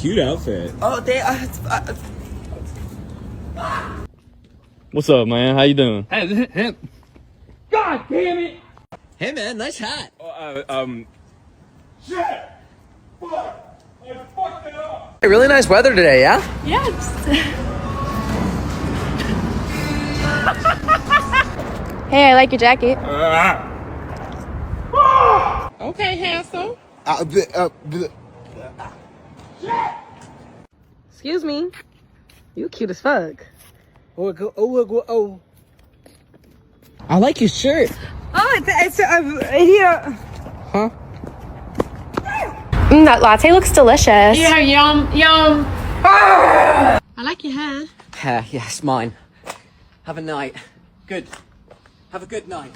cute outfit. Oh, What's up, man? How you doing? Hey, God damn it! Hey man, nice hat. Shit! Fuck! I fucked it up! Hey, really nice weather today, yeah? Yes. Hey, I like your jacket. Okay, handsome. Excuse me. You cute as fuck. I like your shirt. Oh, it's here. Huh? That latte looks delicious. Yeah, yum, yum. I like your hair. Hair, yes, mine. Have a night. Good. Have a good night.